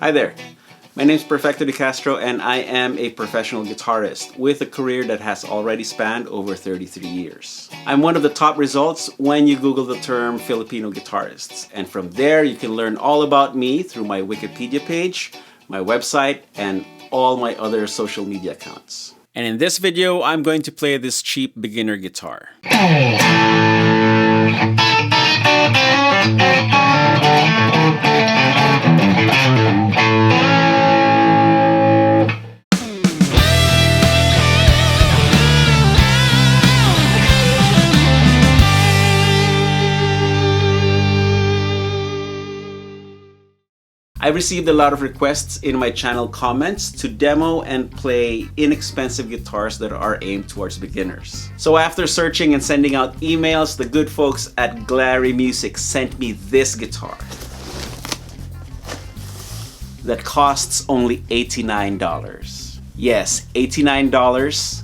Hi there, my name is Perfecto de Castro and I am a professional guitarist with a career that has already spanned over 33 years. I'm one of the top results when you Google the term Filipino guitarists, and from there you can learn all about me through my Wikipedia page, my website, and all my other social media accounts. And in this video, I'm going to play this cheap beginner guitar. I received a lot of requests in my channel comments to demo and play inexpensive guitars that are aimed towards beginners. So after searching and sending out emails, the good folks at Glarry Music sent me this guitar that costs only $89. Yes, $89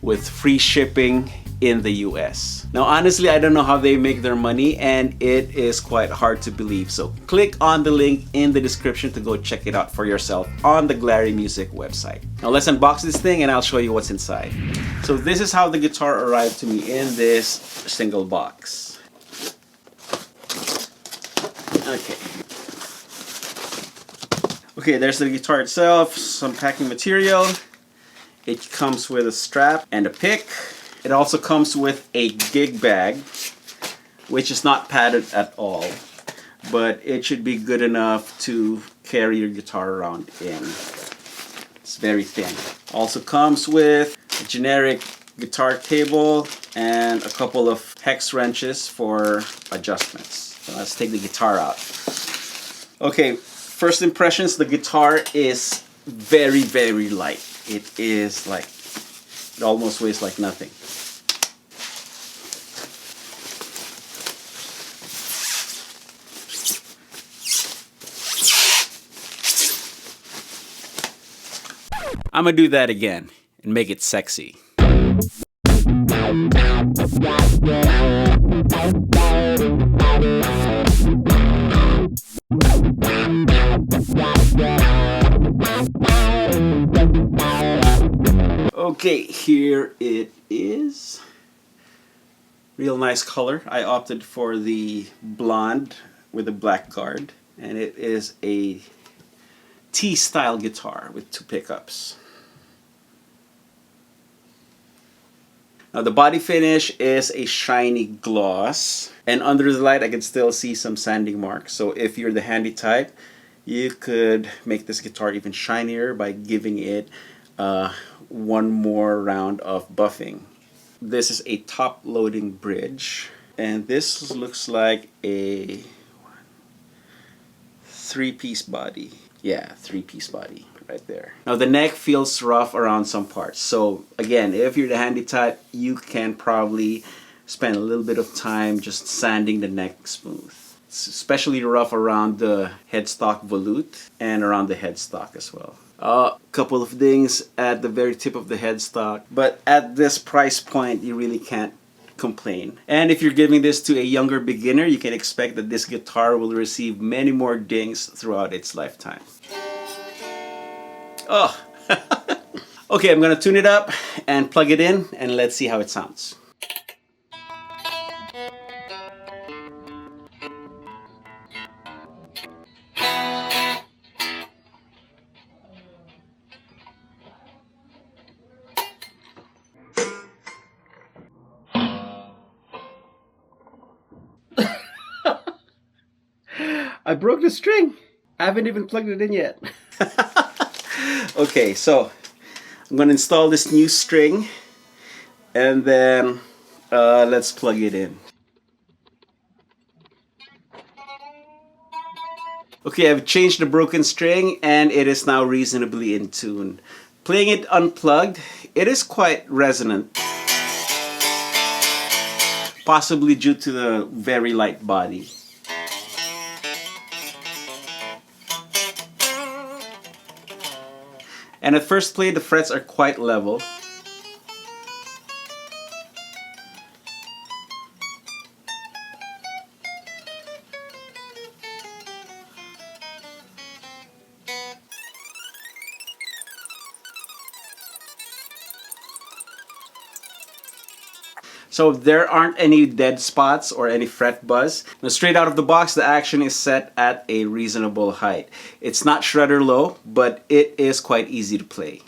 with free shipping in the US. Now honestly, I don't know how they make their money, and it is quite hard to believe. So click on the link in the description to go check it out for yourself on the Glarry Music website. Now let's unbox this thing and I'll show you what's inside. So this is how the guitar arrived to me in this single box. Okay, there's the guitar itself, some packing material. It comes with a strap and a pick. It also comes with a gig bag, which is not padded at all, but it should be good enough to carry your guitar around in. It's very thin. Also comes with a generic guitar cable and a couple of hex wrenches for adjustments. So let's take the guitar out. Okay, first impressions, the guitar is very, very light. It is like, it almost weighs like nothing. I'm gonna do that again and make it sexy. Okay, here it is. Real nice color. I opted for the blonde with a black guard, and it is a T-style guitar with 2 pickups. Now the body finish is a shiny gloss, and under the light I can still see some sanding marks. So if you're the handy type, you could make this guitar even shinier by giving it one more round of buffing. This is a top loading bridge, and this looks like a 3-piece body. Yeah, 3-piece body right there. Now the neck feels rough around some parts. So again, if you're the handy type, you can probably spend a little bit of time just sanding the neck smooth. It's especially rough around the headstock volute and around the headstock as well. A couple of things at the very tip of the headstock, but at this price point, you really can't complain. And if you're giving this to a younger beginner, you can expect that this guitar will receive many more dings throughout its lifetime. Oh, okay, I'm gonna tune it up and plug it in, and let's see how it sounds. I broke the string. I haven't even plugged it in yet. Okay, so I'm gonna install this new string, and then let's plug it in. Okay, I've changed the broken string and it is now reasonably in tune. Playing it unplugged, it is quite resonant, possibly due to the very light body. And at first play, the frets are quite level. So there aren't any dead spots or any fret buzz. Now straight out of the box, the action is set at a reasonable height. It's not shredder low, but it is quite easy to play.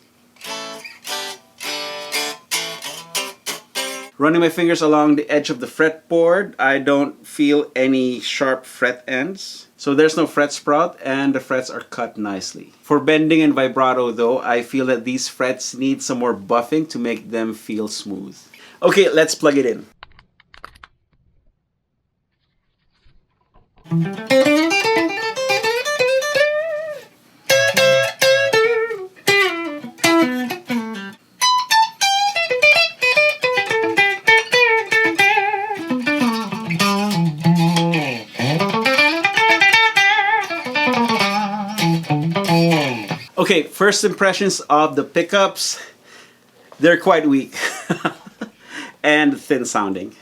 Running my fingers along the edge of the fretboard, I don't feel any sharp fret ends. So there's no fret sprout and the frets are cut nicely. For bending and vibrato though, I feel that these frets need some more buffing to make them feel smooth. Okay, let's plug it in. Okay, first impressions of the pickups. They're quite weak and thin sounding.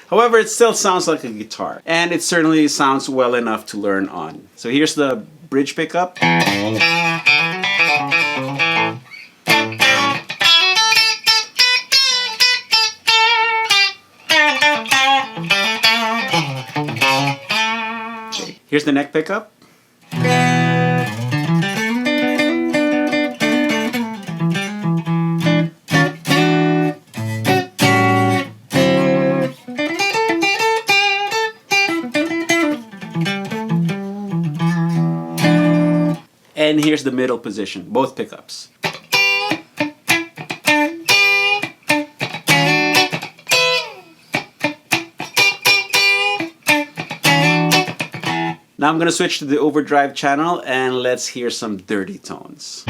However, it still sounds like a guitar, and it certainly sounds well enough to learn on. So here's the bridge pickup. Here's the neck pickup. And here's the middle position, both pickups. Now I'm going to switch to the Overdrive channel and let's hear some dirty tones.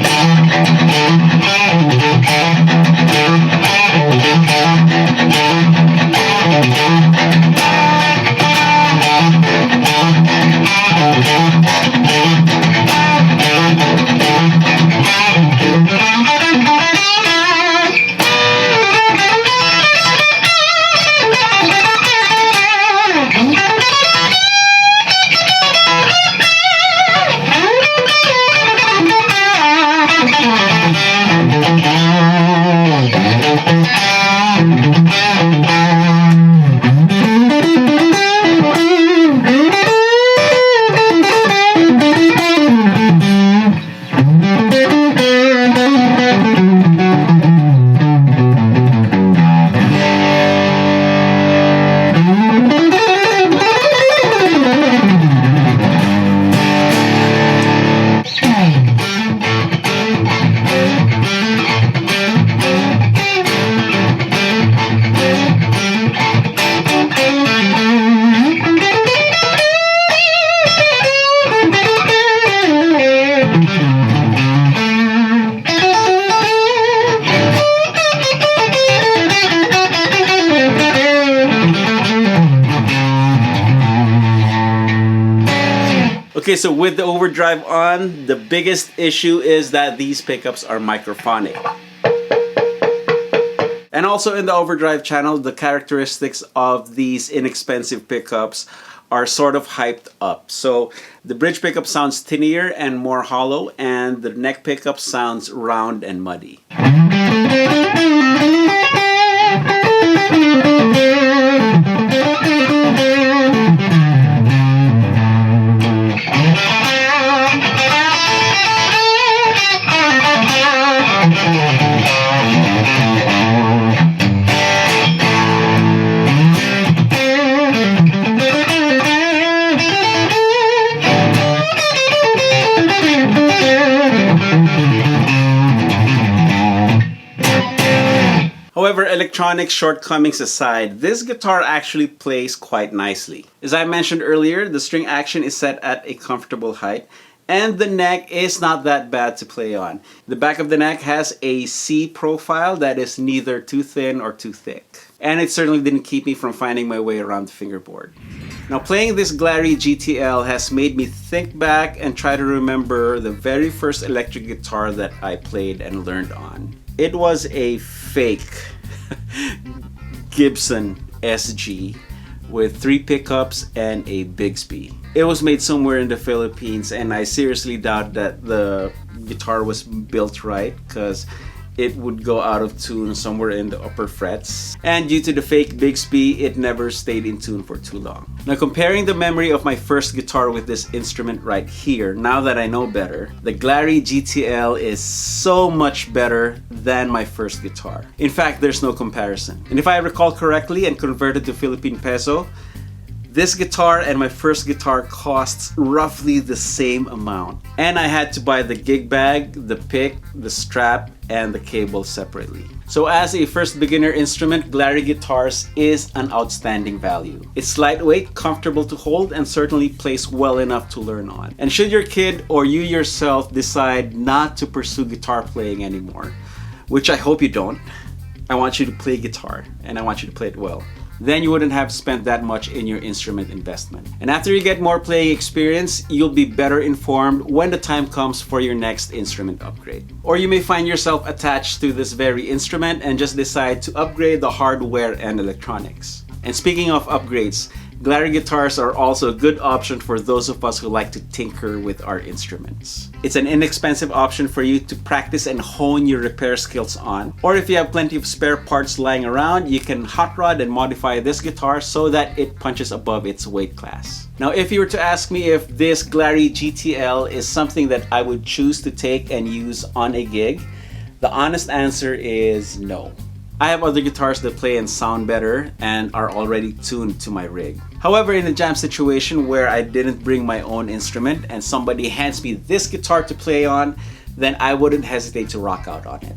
Okay, so with the Overdrive on, the biggest issue is that these pickups are microphonic. And also in the Overdrive channel, the characteristics of these inexpensive pickups are sort of hyped up. So the bridge pickup sounds thinner and more hollow, and the neck pickup sounds round and muddy. However, electronic shortcomings aside, this guitar actually plays quite nicely. As I mentioned earlier, the string action is set at a comfortable height, and the neck is not that bad to play on. The back of the neck has a C profile that is neither too thin or too thick. And it certainly didn't keep me from finding my way around the fingerboard. Now, playing this Glarry GTL has made me think back and try to remember the very first electric guitar that I played and learned on. It was a fake Gibson SG with 3 pickups and a Bigsby. It was made somewhere in the Philippines, and I seriously doubt that the guitar was built right, because it would go out of tune somewhere in the upper frets. And due to the fake Bigsby, it never stayed in tune for too long. Now, comparing the memory of my first guitar with this instrument right here, now that I know better, the Glarry GTL is so much better than my first guitar. In fact, there's no comparison. And if I recall correctly and converted to Philippine peso, this guitar and my first guitar costs roughly the same amount. And I had to buy the gig bag, the pick, the strap, and the cable separately. So as a first beginner instrument, Glarry guitars is an outstanding value. It's lightweight, comfortable to hold, and certainly plays well enough to learn on. And should your kid or you yourself decide not to pursue guitar playing anymore, which I hope you don't, I want you to play guitar, and I want you to play it well. Then you wouldn't have spent that much in your instrument investment. And after you get more playing experience, you'll be better informed when the time comes for your next instrument upgrade. Or you may find yourself attached to this very instrument and just decide to upgrade the hardware and electronics. And speaking of upgrades, Glarry guitars are also a good option for those of us who like to tinker with our instruments. It's an inexpensive option for you to practice and hone your repair skills on. Or if you have plenty of spare parts lying around, you can hot rod and modify this guitar so that it punches above its weight class. Now, if you were to ask me if this Glarry GTL is something that I would choose to take and use on a gig, the honest answer is no. I have other guitars that play and sound better and are already tuned to my rig. However, in a jam situation where I didn't bring my own instrument and somebody hands me this guitar to play on, then I wouldn't hesitate to rock out on it.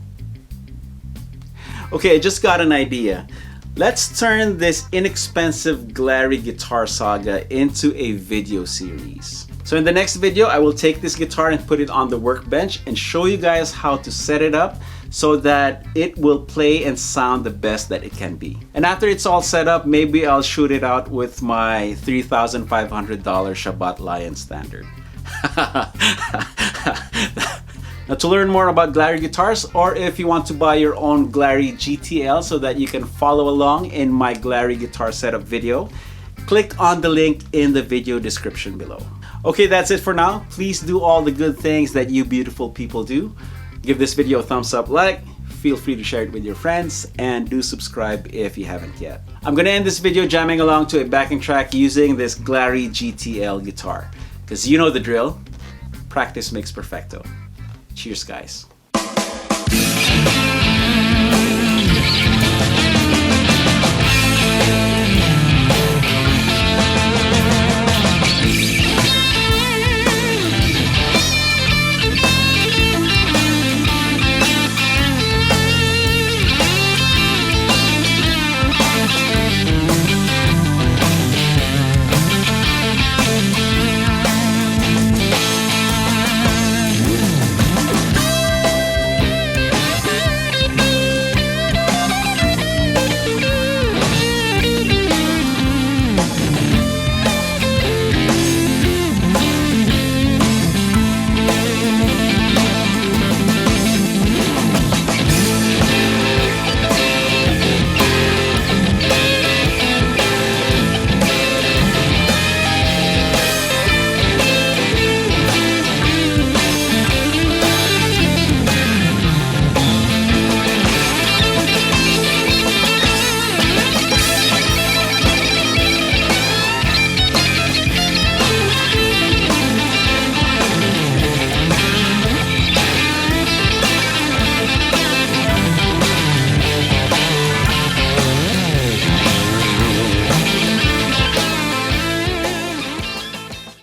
Okay, I just got an idea. Let's turn this inexpensive Glarry guitar saga into a video series. So in the next video, I will take this guitar and put it on the workbench and show you guys how to set it up so that it will play and sound the best that it can be. And after it's all set up, maybe I'll shoot it out with my $3,500 Shabbat Lion standard. Now, to learn more about Glarry guitars, or if you want to buy your own Glarry GTL so that you can follow along in my Glarry guitar setup video, click on the link in the video description below. Okay, that's it for now. Please do all the good things that you beautiful people do. Give this video a thumbs up, like, feel free to share it with your friends, and do subscribe if you haven't yet. I'm gonna end this video jamming along to a backing track using this Glarry GTL guitar. Because you know the drill, practice makes perfecto. Cheers, guys.